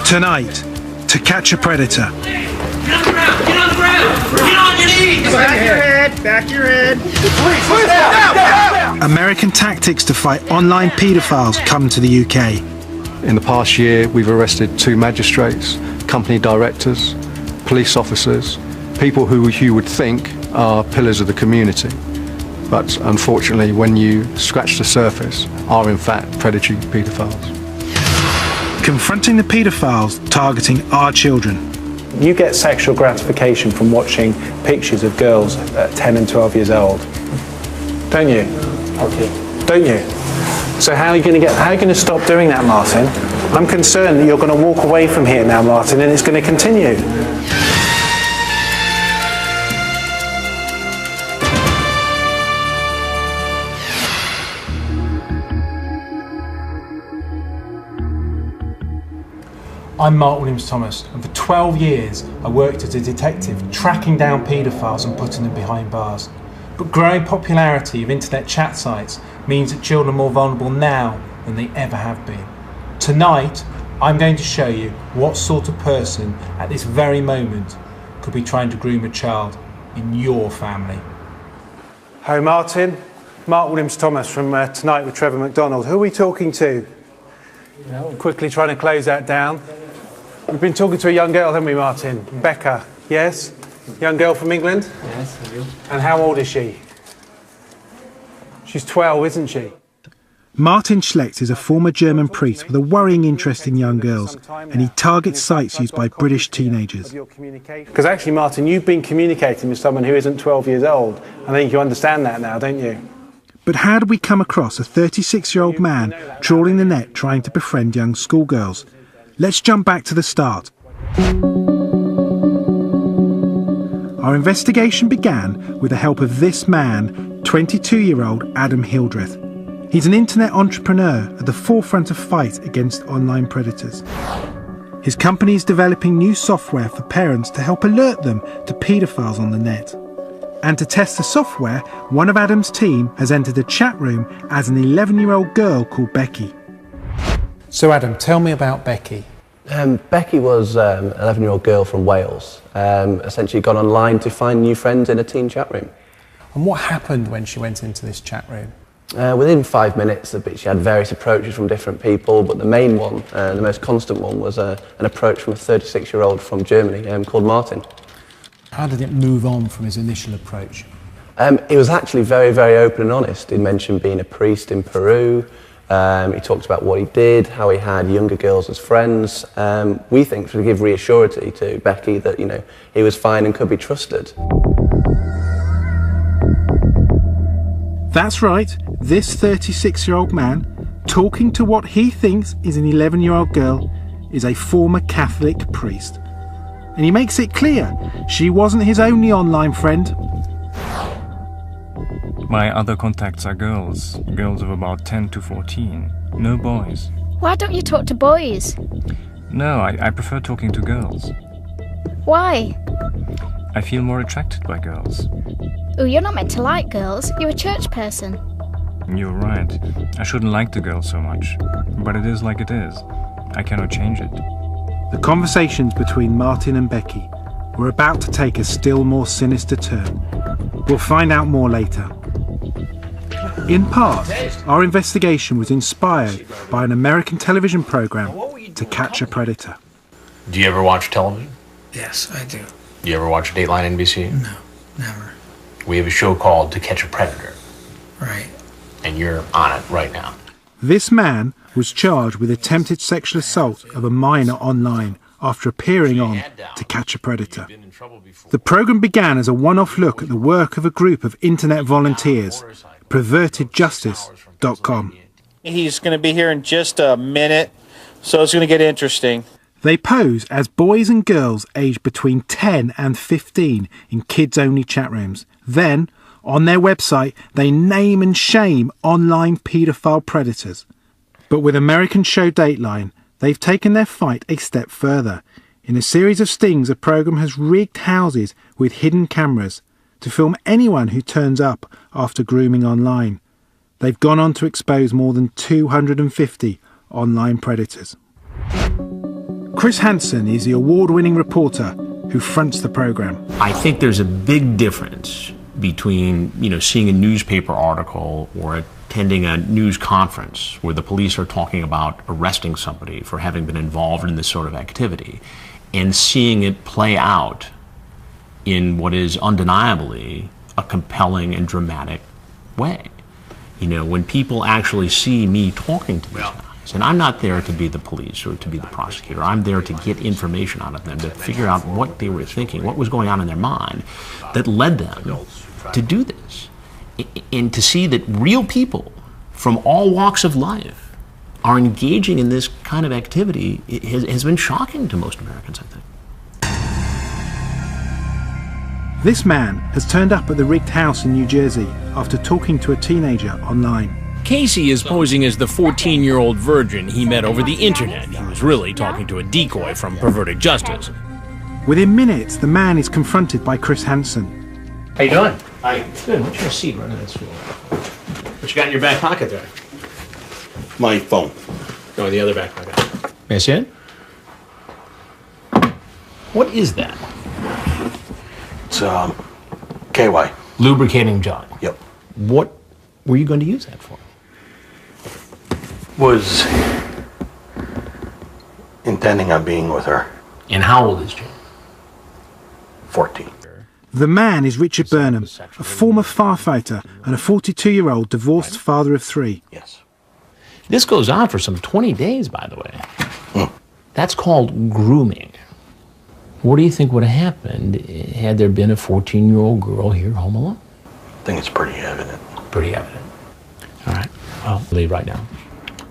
Tonight, To Catch a Predator. Get on the ground! Get on the ground! Get on your knees! Back your head! Back your head! Please, down! American tactics to fight online paedophiles come to the UK. In the past year, we've arrested 2 magistrates, company directors, police officers, people who you would think are pillars of the community. But unfortunately, when you scratch the surface, are in fact predatory paedophiles. Confronting the paedophiles targeting our children. You get sexual gratification from watching pictures of girls at 10 and 12 years old, don't you? Okay. Don't you? So how are you going to stop doing that, Martin? I'm concerned that you're going to walk away from here now, Martin, and it's going to continue. I'm Mark Williams-Thomas, and for 12 years I worked as a detective tracking down paedophiles and putting them behind bars. But growing popularity of internet chat sites means that children are more vulnerable now than they ever have been. Tonight, I'm going to show you what sort of person at this very moment could be trying to groom a child in your family. Hi Martin, Mark Williams-Thomas from Tonight with Trevor McDonald. Who are we talking to? Quickly trying to close that down. We've been talking to a young girl, haven't we, Martin? Becca, yes? Young girl from England? Yes, I do. And how old is she? She's 12, isn't she? Martin Schlecht is a former German priest with a worrying interest in young girls, and he targets sites used by British teenagers. Because actually, Martin, you've been communicating with someone who isn't 12 years old. I think you understand that now, don't you? But how did we come across a 36-year-old man trawling the net trying to befriend young schoolgirls? Let's jump back to the start. Our investigation began with the help of this man, 22-year-old Adam Hildreth. He's an internet entrepreneur at the forefront of fight against online predators. His company is developing new software for parents to help alert them to paedophiles on the net. And to test the software, one of Adam's team has entered a chat room as an 11-year-old girl called Becky. So Adam, tell me about Becky. Becky was an 11-year-old girl from Wales, essentially gone online to find new friends in a teen chat room. And what happened when she went into this chat room? Within 5 minutes, she had various approaches from different people, but the main one, the most constant one, was an approach from a 36-year-old from Germany called Martin. How did it move on from his initial approach? He was actually very, very open and honest. He mentioned being a priest in Peru. He talked about what he did, how he had younger girls as friends. We think to give reassurance to Becky that, he was fine and could be trusted. That's right, this 36-year-old man, talking to what he thinks is an 11-year-old girl, is a former Catholic priest. And he makes it clear she wasn't his only online friend. My other contacts are girls of about 10 to 14, no boys. Why don't you talk to boys? No, I prefer talking to girls. Why? I feel more attracted by girls. Oh, you're not meant to like girls, you're a church person. You're right, I shouldn't like the girls so much, but it is like it is. I cannot change it. The conversations between Martin and Becky were about to take a still more sinister turn. We'll find out more later. In part, our investigation was inspired by an American television program, To Catch a Predator. Do you ever watch television? Yes, I do. Do you ever watch Dateline NBC? No, never. We have a show called To Catch a Predator. Right. And you're on it right now. This man was charged with attempted sexual assault of a minor online after appearing on To Catch a Predator. The programme began as a one-off look at the work of a group of internet volunteers, pervertedjustice.com. He's going to be here in just a minute, so it's going to get interesting. They pose as boys and girls aged between 10 and 15 in kids-only chat rooms. Then, on their website, they name and shame online paedophile predators. But with American show Dateline, they've taken their fight a step further. In a series of stings, the programme has rigged houses with hidden cameras to film anyone who turns up after grooming online. They've gone on to expose more than 250 online predators. Chris Hansen is the award-winning reporter who fronts the programme. I think there's a big difference between, seeing a newspaper article or attending a news conference where the police are talking about arresting somebody for having been involved in this sort of activity and seeing it play out in what is undeniably a compelling and dramatic way. When people actually see me talking to these guys, and I'm not there to be the police or to be the prosecutor, I'm there to get information out of them, to figure out what they were thinking, what was going on in their mind that led them to do this. And to see that real people from all walks of life are engaging in this kind of activity has been shocking to most Americans, I think. This man has turned up at the rigged house in New Jersey after talking to a teenager online. Casey is posing as the 14-year-old virgin he met over the internet. He was really talking to a decoy from Perverted Justice. Within minutes, the man is confronted by Chris Hansen. How you doing? Hi. Good. What's your seat right in that stool? What you got in your back pocket there? My phone. No, in the other back pocket. May I see it? What is that? It's KY. Lubricating John. Yep. What were you going to use that for? Was intending on being with her. And how old is Jane? 14. The man is Richard Burnham, a former firefighter and a 42-year-old divorced father of 3. Yes. This goes on for some 20 days, by the way. That's called grooming. What do you think would have happened had there been a 14-year-old girl here home alone? I think it's pretty evident. Pretty evident. All right. Well, leave right now.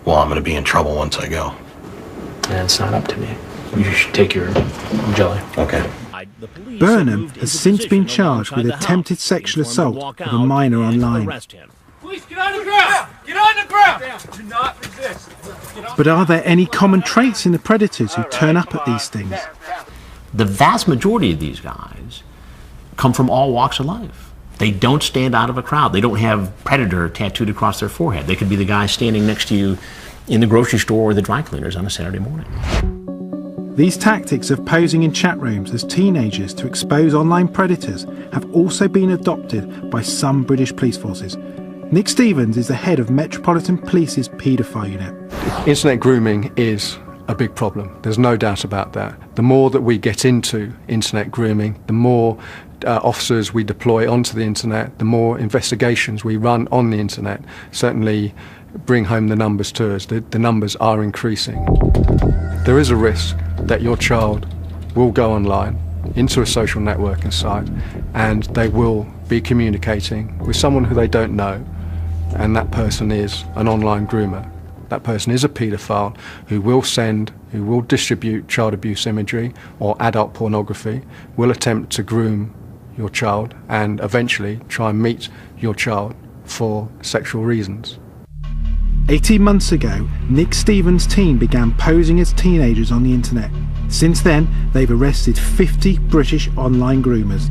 Well, I'm going to be in trouble once I go. That's not up to me. You should take your jelly. Okay. Burnham has since been charged with attempted sexual assault of a minor online. Please get on the ground! Get on the ground! Do not resist. But are there any common traits in the predators who turn up at these things? The vast majority of these guys come from all walks of life. They don't stand out of a crowd. They don't have predator tattooed across their forehead. They could be the guy standing next to you in the grocery store or the dry cleaners on a Saturday morning. These tactics of posing in chat rooms as teenagers to expose online predators have also been adopted by some British police forces. Nick Stevens is the head of Metropolitan Police's paedophile unit. Internet grooming is a big problem. There's no doubt about that. The more that we get into internet grooming, the more officers we deploy onto the internet, the more investigations we run on the internet, certainly bring home the numbers to us. The numbers are increasing. There is a risk that your child will go online into a social networking site and they will be communicating with someone who they don't know, and that person is an online groomer. That person is a paedophile who will send, who will distribute child abuse imagery or adult pornography, will attempt to groom your child and eventually try and meet your child for sexual reasons. 18 months ago, Nick Stevens' team began posing as teenagers on the internet. Since then, they've arrested 50 British online groomers.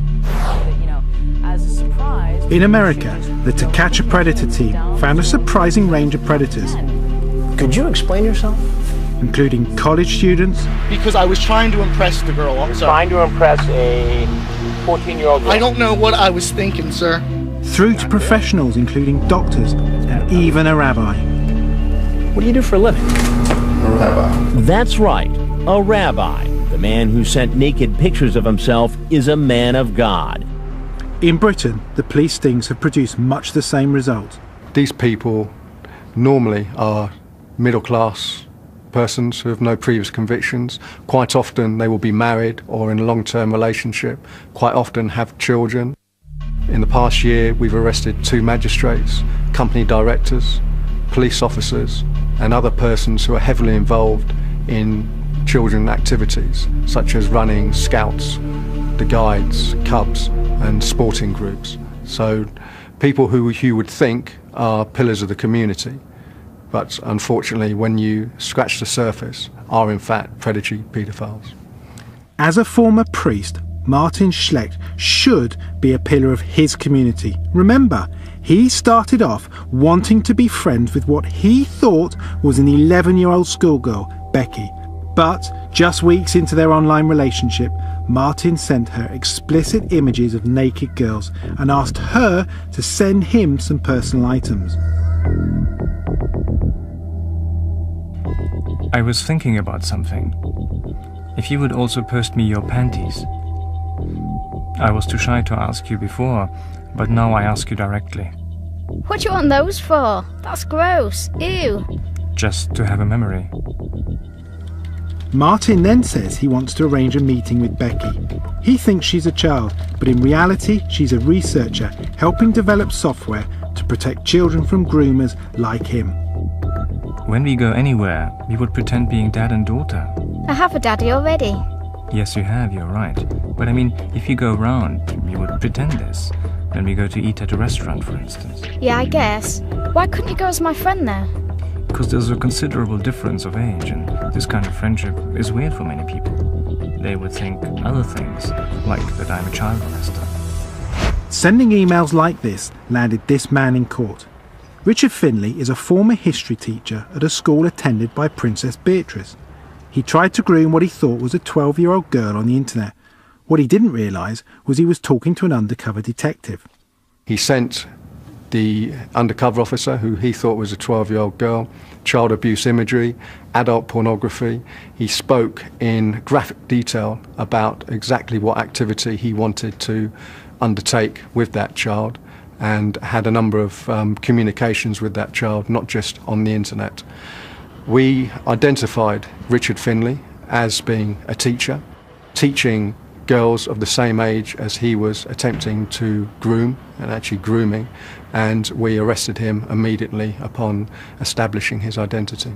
In America, the To Catch a Predator team found a surprising range of predators. Could you explain yourself? Including college students. Because I was trying to impress the girl. You're trying to impress a 14-year-old girl. I don't know what I was thinking, sir. Through to professionals including doctors and even a rabbi. What do you do for a living? A rabbi. That's right, a rabbi. The man who sent naked pictures of himself is a man of God. In Britain, the police stings have produced much the same result. These people normally are middle-class persons who have no previous convictions. Quite often they will be married or in a long-term relationship, quite often have children. In the past year, we've arrested 2 magistrates, company directors, police officers, and other persons who are heavily involved in children activities, such as running scouts, the guides, clubs, and sporting groups. So people who you would think are pillars of the community, but unfortunately, when you scratch the surface, are in fact predatory paedophiles. As a former priest, Martin Schlecht should be a pillar of his community. Remember, he started off wanting to be friends with what he thought was an 11-year-old schoolgirl, Becky. But just weeks into their online relationship, Martin sent her explicit images of naked girls and asked her to send him some personal items. I was thinking about something. If you would also post me your panties. I was too shy to ask you before, but now I ask you directly. What do you want those for? That's gross. Ew. Just to have a memory. Martin then says he wants to arrange a meeting with Becky. He thinks she's a child, but in reality she's a researcher helping develop software to protect children from groomers like him. When we go anywhere, we would pretend being dad and daughter. I have a daddy already. Yes, you have, you're right. But I mean, if you go round, you would pretend this. When we go to eat at a restaurant, for instance. Yeah, I guess. Why couldn't you go as my friend though? Because there's a considerable difference of age, and this kind of friendship is weird for many people. They would think other things, like that I'm a child molester. Sending emails like this landed this man in court. Richard Finley is a former history teacher at a school attended by Princess Beatrice. He tried to groom what he thought was a 12-year-old girl on the internet. What he didn't realise was he was talking to an undercover detective. He sent the undercover officer, who he thought was a 12-year-old girl, child abuse imagery, adult pornography. He spoke in graphic detail about exactly what activity he wanted to undertake with that child, and had a number of communications with that child, not just on the internet. We identified Richard Finley as being a teacher, teaching girls of the same age as he was attempting to groom, and actually grooming, and we arrested him immediately upon establishing his identity.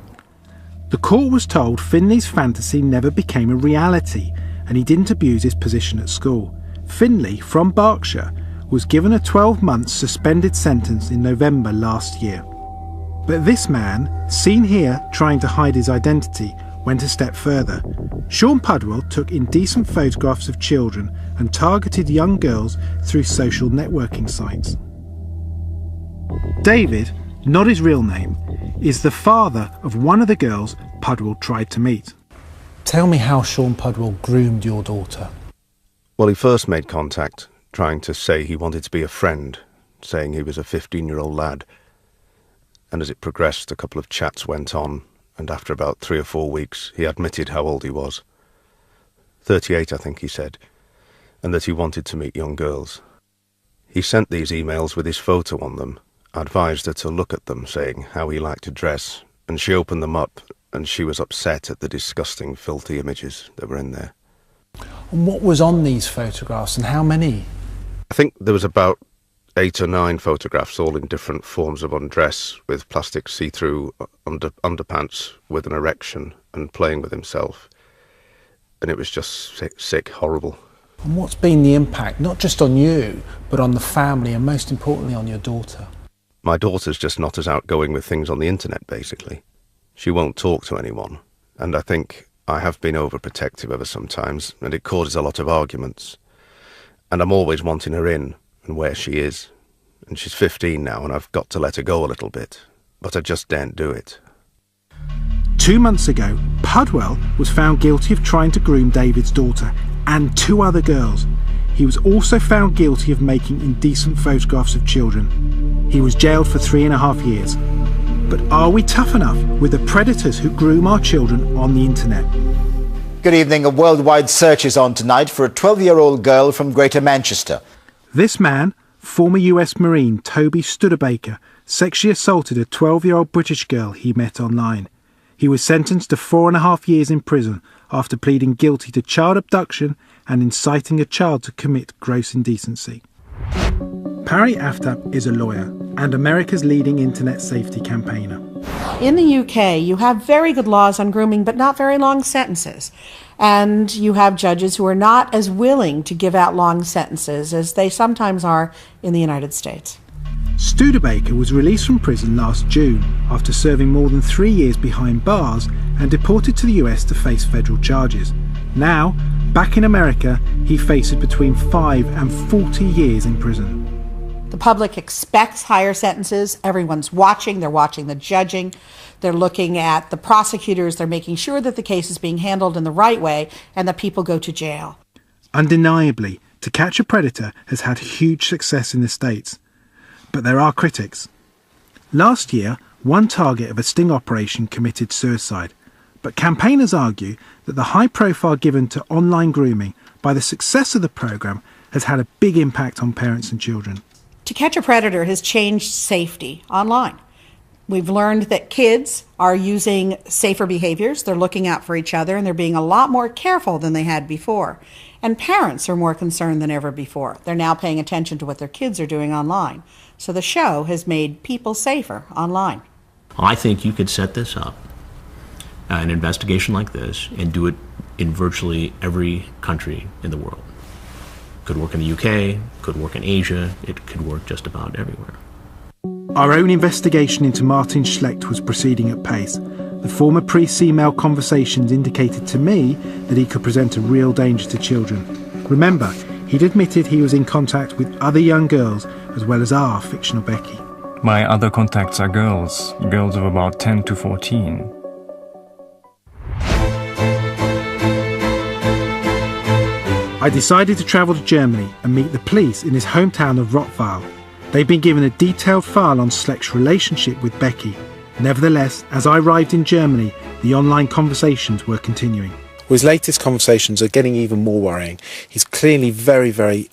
The court was told Finley's fantasy never became a reality, and he didn't abuse his position at school. Finley, from Berkshire, was given a 12-month suspended sentence in November last year. But this man, seen here trying to hide his identity, went a step further. Sean Pudwell took indecent photographs of children and targeted young girls through social networking sites. David, not his real name, is the father of one of the girls Pudwell tried to meet. Tell me how Sean Pudwell groomed your daughter. Well, he first made contact, trying to say he wanted to be a friend, saying he was a 15-year-old lad. And as it progressed, a couple of chats went on, and after about 3 or 4 weeks, he admitted how old he was. 38, I think he said, and that he wanted to meet young girls. He sent these emails with his photo on them, advised her to look at them, saying how he liked to dress, and she opened them up, and she was upset at the disgusting, filthy images that were in there. And what was on these photographs, and how many? I think there was about 8 or 9 photographs, all in different forms of undress, with plastic see-through underpants with an erection and playing with himself. And it was just sick, horrible. And what's been the impact, not just on you, but on the family, and most importantly on your daughter? My daughter's just not as outgoing with things on the internet, basically. She won't talk to anyone, and I think I have been overprotective of her sometimes, and it causes a lot of arguments. And I'm always wanting her in, and where she is. And she's 15 now, and I've got to let her go a little bit. But I just daren't do it. 2 months ago, Pudwell was found guilty of trying to groom David's daughter and 2 other girls. He was also found guilty of making indecent photographs of children. He was jailed for 3.5 years. But are we tough enough with the predators who groom our children on the internet? Good evening. A worldwide search is on tonight for a 12-year-old girl from Greater Manchester. This man, former US Marine Toby Studebaker, sexually assaulted a 12-year-old British girl he met online. He was sentenced to 4.5 years in prison after pleading guilty to child abduction and inciting a child to commit gross indecency. Parry Aftab is a lawyer and America's leading internet safety campaigner. In the UK, you have very good laws on grooming, but not very long sentences. And you have judges who are not as willing to give out long sentences as they sometimes are in the United States. Studebaker was released from prison last June after serving more than 3 years behind bars and deported to the US to face federal charges. Now, back in America, he faces between 5 and 40 years in prison. The public expects higher sentences. Everyone's watching. They're watching the judging. They're looking at the prosecutors. They're making sure that the case is being handled in the right way and that people go to jail. Undeniably, To Catch a Predator has had huge success in the States. But there are critics. Last year, one target of a sting operation committed suicide. But campaigners argue that the high profile given to online grooming by the success of the programme has had a big impact on parents and children. To Catch a Predator has changed safety online. We've learned that kids are using safer behaviors. They're looking out for each other and they're being a lot more careful than they had before. And parents are more concerned than ever before. They're now paying attention to what their kids are doing online. So the show has made people safer online. I think you could set this up, an investigation like this, and do it in virtually every country in the world. Could work in the UK, could work in Asia, it could work just about everywhere. Our own investigation into Martin Schlecht was proceeding at pace. The former priest's email conversations indicated to me that he could present a real danger to children. Remember, he'd admitted he was in contact with other young girls as well as our fictional Becky. My other contacts are girls of about 10 to 14. I decided to travel to Germany and meet the police in his hometown of Rottweil. They'd been given a detailed file on Schlecht's relationship with Becky. Nevertheless, as I arrived in Germany, the online conversations were continuing. Well, his latest conversations are getting even more worrying. He's clearly very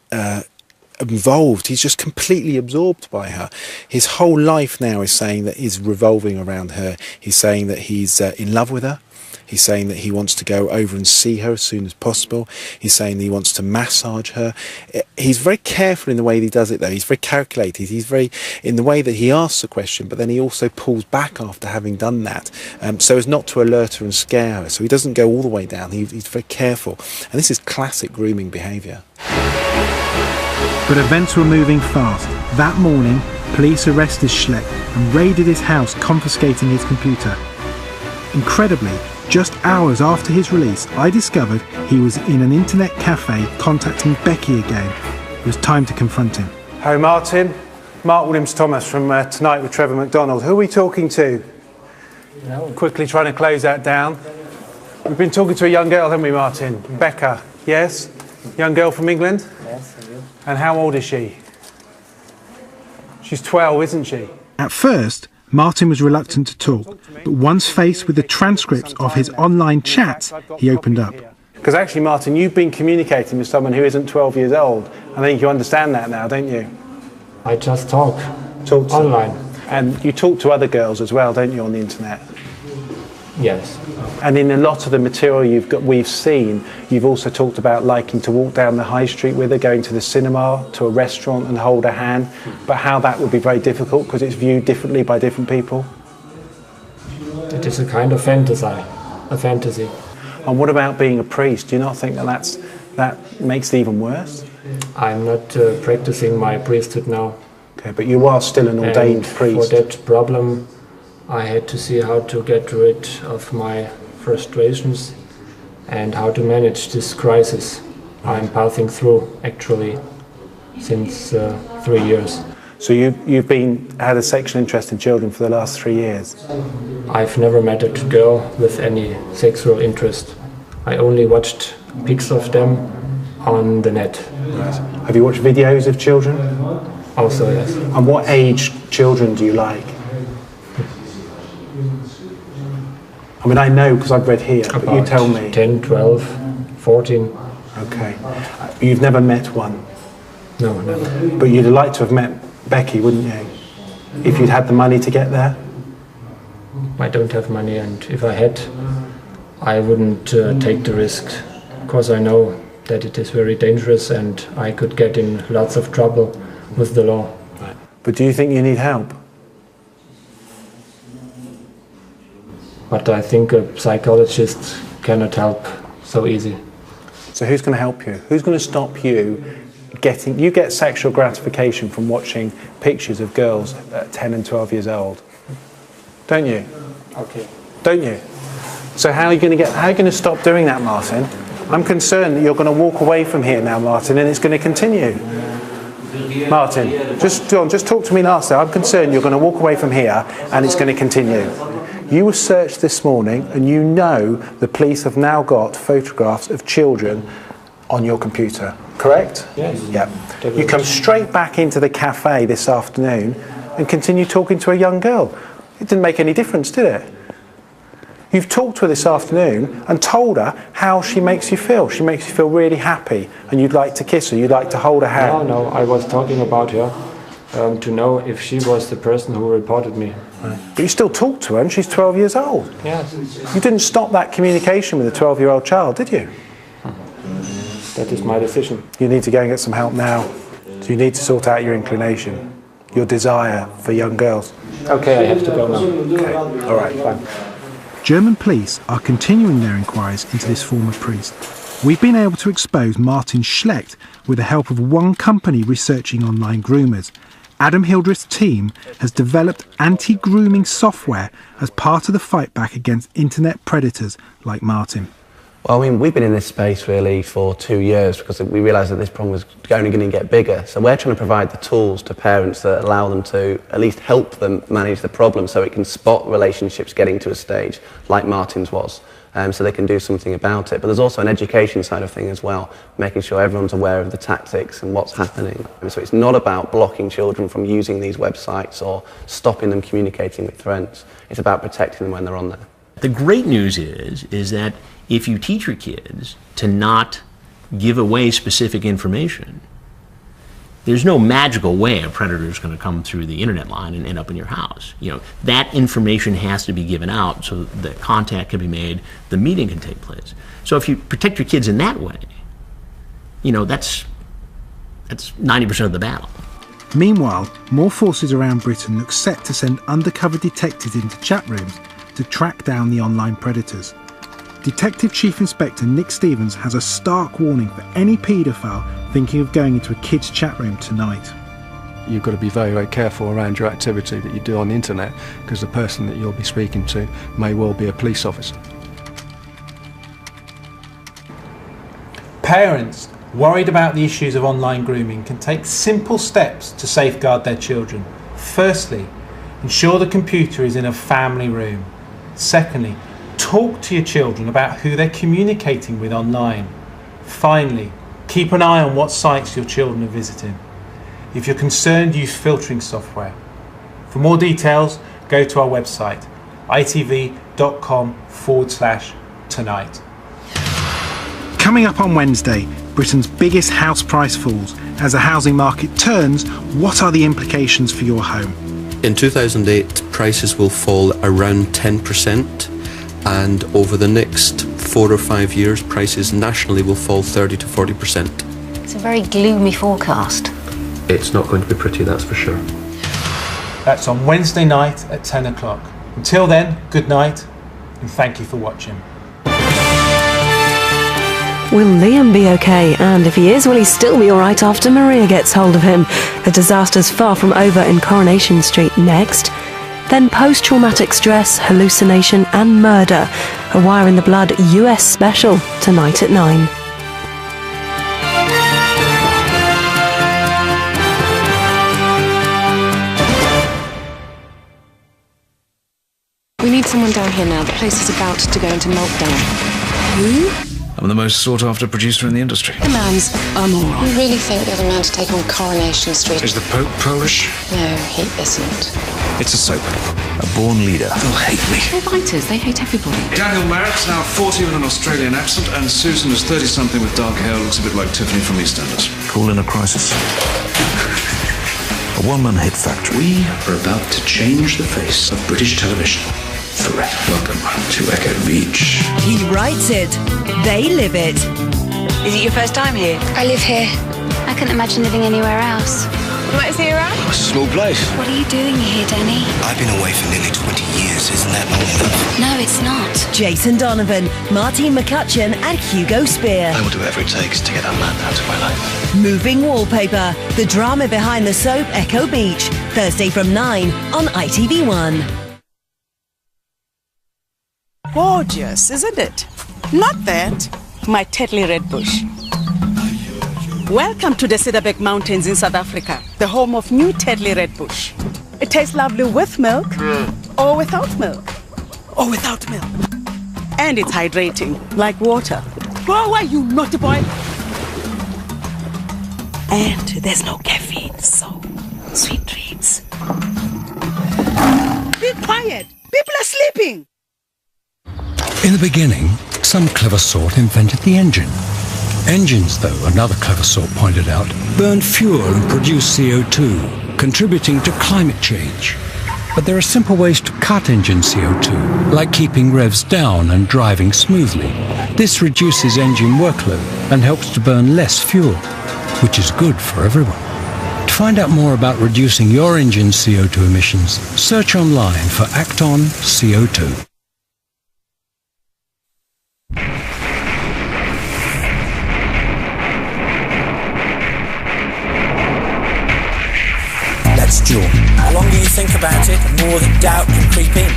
involved. He's just completely absorbed by her. His whole life now is revolving around her. He's saying that he's in love with her. He's saying that he wants to go over and see her as soon as possible. He's saying that he wants to massage her. He's very careful in the way that he does it, though. He's very calculated. He's very in the way that he asks a question, but then he also pulls back after having done that, so as not to alert her and scare her. So he doesn't go all the way down. He's very careful. And this is classic grooming behaviour. But events were moving fast. That morning, police arrested Schlecht and raided his house, confiscating his computer. Incredibly, just hours after his release, I discovered he was in an internet cafe contacting Becky again. It was time to confront him. Hi, Martin. Mark Williams-Thomas from Tonight with Trevor McDonald. Who are we talking to? No. Quickly trying to close that down. We've been talking to a young girl, haven't we, Martin? Yeah. Becca, yes? Young girl from England? Yes, I do. And how old is she? She's 12, isn't she? At first, Martin was reluctant to talk, but once faced with the transcripts of his online chats, he opened up. Because actually, Martin, you've been communicating with someone who isn't 12 years old. I think you understand that now, don't you? I just talk online. And you talk to other girls as well, don't you, on the internet? Yes. And in a lot of the material we've seen, you've also talked about liking to walk down the high street with her, going to the cinema, to a restaurant and hold her hand, but how that would be very difficult because it's viewed differently by different people. It is a kind of fantasy. And what about being a priest? Do you not think that makes it even worse? I'm not practicing my priesthood now. Okay, but you are still an ordained priest. For that problem, I had to see how to get rid of my frustrations and how to manage this crisis I'm passing through, actually, since 3 years. So you've had a sexual interest in children for the last 3 years? I've never met a girl with any sexual interest. I only watched pics of them on the net. Right. Have you watched videos of children? Also, yes. And what age children do you like? I mean, I know because I've read here, but you tell me. 10, 12, 14. Okay. You've never met one? No, never. But you'd like to have met Becky, wouldn't you? If you'd had the money to get there? I don't have money, and if I had, I wouldn't take the risk, because I know that it is very dangerous and I could get in lots of trouble with the law. Right. But do you think you need help? But I think a psychologist cannot help so easy. So who's going to help you? Who's going to stop you getting... You get sexual gratification from watching pictures of girls at 10 and 12 years old, don't you? Okay. Don't you? So how are you going to stop doing that, Martin? I'm concerned that you're going to walk away from here now, Martin, and it's going to continue. Martin, just talk to me lastly. I'm concerned you're going to walk away from here and it's going to continue. You were searched this morning and you know the police have now got photographs of children on your computer, correct? Yes. Yeah. You come straight back into the cafe this afternoon and continue talking to a young girl. It didn't make any difference, did it? You've talked to her this afternoon and told her how she makes you feel. She makes you feel really happy and you'd like to kiss her, you'd like to hold her hand. No, I was talking about her to know if she was the person who reported me. Right. But you still talk to her and she's 12 years old. Yes. You didn't stop that communication with a 12-year-old child, did you? That is my decision. You need to go and get some help now. So you need to sort out your inclination, your desire for young girls. Okay, I have to go now. Okay, all right, fine. German police are continuing their inquiries into this former priest. We've been able to expose Martin Schlecht with the help of one company researching online groomers. Adam Hildreth's team has developed anti-grooming software as part of the fight back against internet predators like Martin. Well, I mean, we've been in this space really for 2 years because we realised that this problem was only going to get bigger. So we're trying to provide the tools to parents that allow them to at least help them manage the problem so it can spot relationships getting to a stage like Martin's was, so they can do something about it. But there's also an education side of thing as well, making sure everyone's aware of the tactics and what's happening. And so it's not about blocking children from using these websites or stopping them communicating with friends. It's about protecting them when they're on there. The great news is that if you teach your kids to not give away specific information, there's no magical way a predator is going to come through the internet line and end up in your house. You know, that information has to be given out so that contact can be made, the meeting can take place. So if you protect your kids in that way, you know, that's 90% of the battle. Meanwhile, more forces around Britain look set to send undercover detectives into chat rooms to track down the online predators. Detective Chief Inspector Nick Stevens has a stark warning for any paedophile thinking of going into a kid's chat room tonight. You've got to be very, very careful around your activity that you do on the internet because the person that you'll be speaking to may well be a police officer. Parents worried about the issues of online grooming can take simple steps to safeguard their children. Firstly, ensure the computer is in a family room. Secondly, talk to your children about who they're communicating with online. Finally, keep an eye on what sites your children are visiting. If you're concerned, use filtering software. For more details, go to our website, itv.com/tonight. Coming up on Wednesday, Britain's biggest house price falls. As the housing market turns, what are the implications for your home? In 2008, prices will fall around 10%, and over the next 4 or 5 years, prices nationally will fall 30 to 40%. It's a very gloomy forecast. It's not going to be pretty, that's for sure. That's on Wednesday night at 10 o'clock. Until then, good night, and thank you for watching. Will Liam be okay? And if he is, will he still be alright after Maria gets hold of him? The disaster's far from over in Coronation Street next. Then post-traumatic stress, hallucination and murder. A Wire in the Blood US special tonight at 9. We need someone down here now. The place is about to go into meltdown. Who? I'm the most sought-after producer in the industry. The man's a moron. You really think you're the man to take on Coronation Street? Is the Pope Polish? No, he isn't. It's a soap. A born leader. They'll hate me. They're fighters. They hate everybody. Daniel Marritt's now 40 with an Australian accent, and Susan is 30-something with dark hair, looks a bit like Tiffany from EastEnders. Call in a crisis. A one-man hit factory. We are about to change the face of British television. Forever. Welcome to Echo Beach. He writes it. They live it. Is it your first time here? I live here. I couldn't imagine living anywhere else. What is he around? Oh, it's a small place. What are you doing here, Danny? I've been away for nearly 20 years. Isn't that long enough? No, it's not. Jason Donovan, Martine McCutcheon and Hugo Spear. I will do whatever it takes to get that man out of my life. Moving Wallpaper, the drama behind the soap Echo Beach. Thursday from 9 on ITV1. Gorgeous, isn't it? Not that, my Tetley red bush. Welcome to the Cedarbeck Mountains in South Africa, the home of New Tedley Red Bush. It tastes lovely with milk or without milk. Or without milk. And it's hydrating, like water. Go away, you naughty boy! And there's no caffeine, so sweet dreams. Be quiet! People are sleeping! In the beginning, some clever sort invented the engine. Engines, though, another clever sort pointed out, burn fuel and produce CO2, contributing to climate change. But there are simple ways to cut engine CO2, like keeping revs down and driving smoothly. This reduces engine workload and helps to burn less fuel, which is good for everyone. To find out more about reducing your engine's CO2 emissions, search online for Acton CO2. That's Jaw. The longer you think about it, the more the doubt can creep in.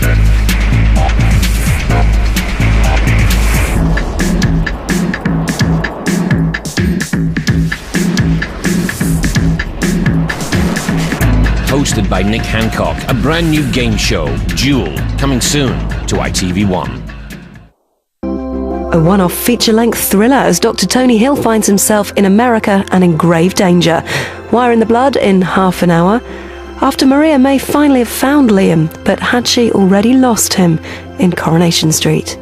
Hosted by Nick Hancock, a brand new game show, Duel, coming soon to ITV1. A one-off feature-length thriller as Dr. Tony Hill finds himself in America and in grave danger. Wire in the blood in half an hour. After Maria may finally have found Liam, but had she already lost him in Coronation Street?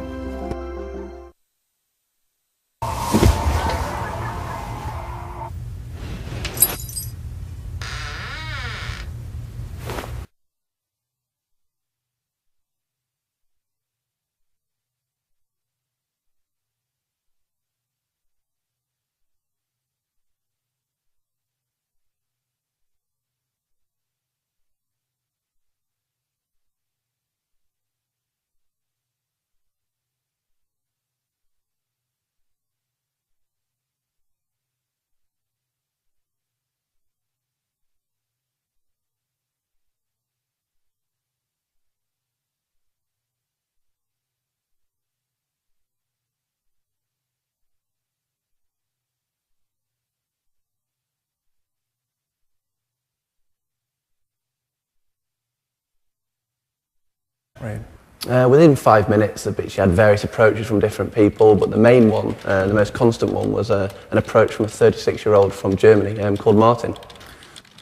Within 5 minutes, she had various approaches from different people, but the main one, the most constant one, was an approach from a 36-year-old from Germany called Martin.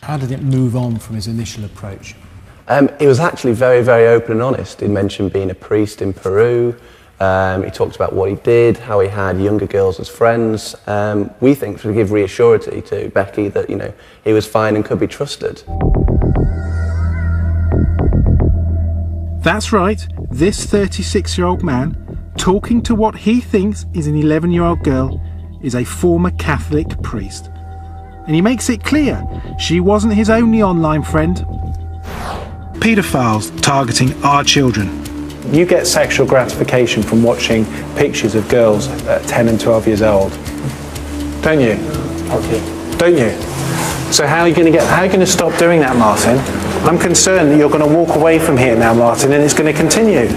How did it move on from his initial approach? He was actually very, very open and honest. He mentioned being a priest in Peru. He talked about what he did, how he had younger girls as friends. We think to give reassurance to Becky that, he was fine and could be trusted. That's right, this 36-year-old man, talking to what he thinks is an 11-year-old girl, is a former Catholic priest. And he makes it clear she wasn't his only online friend. Paedophiles targeting our children. You get sexual gratification from watching pictures of girls at 10 and 12 years old, don't you? Okay. Don't you? So how are you going to stop doing that, Martin? I'm concerned that you're going to walk away from here now, Martin, and it's going to continue.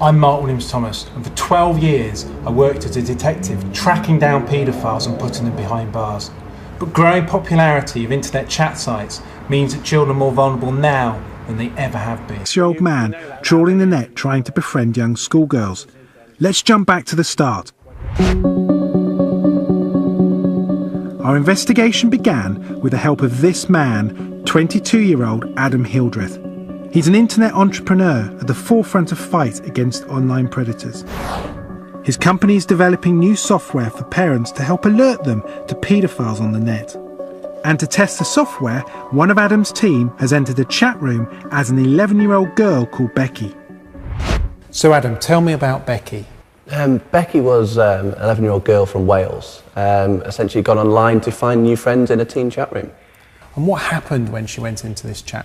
I'm Mark Williams-Thomas, and for 12 years I worked as a detective tracking down paedophiles and putting them behind bars. But growing popularity of internet chat sites means that children are more vulnerable now than they ever have been. 6-year-old man trawling the net trying to befriend young schoolgirls. Let's jump back to the start. Our investigation began with the help of this man, 22-year-old Adam Hildreth. He's an internet entrepreneur at the forefront of fight against online predators. His company is developing new software for parents to help alert them to paedophiles on the net. And to test the software, one of Adam's team has entered a chat room as an 11-year-old girl called Becky. So Adam, tell me about Becky. Becky was an 11-year-old girl from Wales, essentially gone online to find new friends in a teen chat room. And what happened when she went into this chat?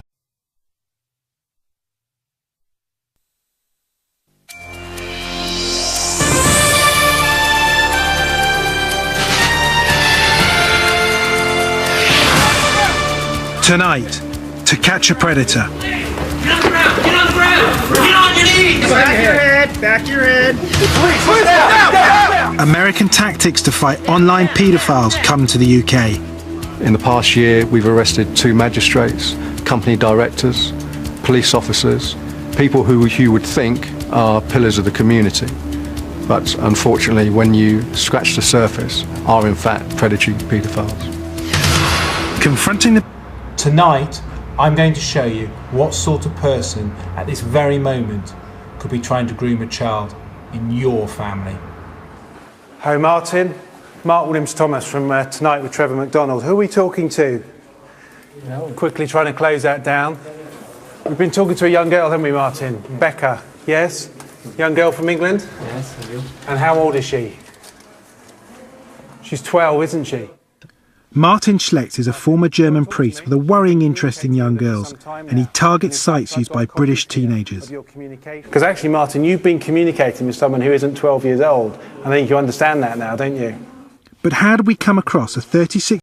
Tonight, To Catch a Predator. Get on the ground! Get on the ground! Get on your knees! Back your head! Back your head! Please, down! American tactics to fight online paedophiles come to the UK. In the past year, we've arrested 2 magistrates, company directors, police officers, people who you would think are pillars of the community. But unfortunately, when you scratch the surface, are in fact predatory paedophiles. Confronting the... Tonight, I'm going to show you what sort of person at this very moment could be trying to groom a child in your family. Hi Martin, Mark Williams-Thomas from Tonight with Trevor McDonald. Who are we talking to? Quickly trying to close that down. We've been talking to a young girl, haven't we, Martin? Becca, yes? Young girl from England? Yes, I do. And how old is she? She's 12, isn't she? Martin Schlecht is a former German priest with a worrying interest in young girls, and he targets sites used by British teenagers. Because actually, Martin, you've been communicating with someone who isn't 12 years old. I think you understand that now, don't you? But how did we come across a 36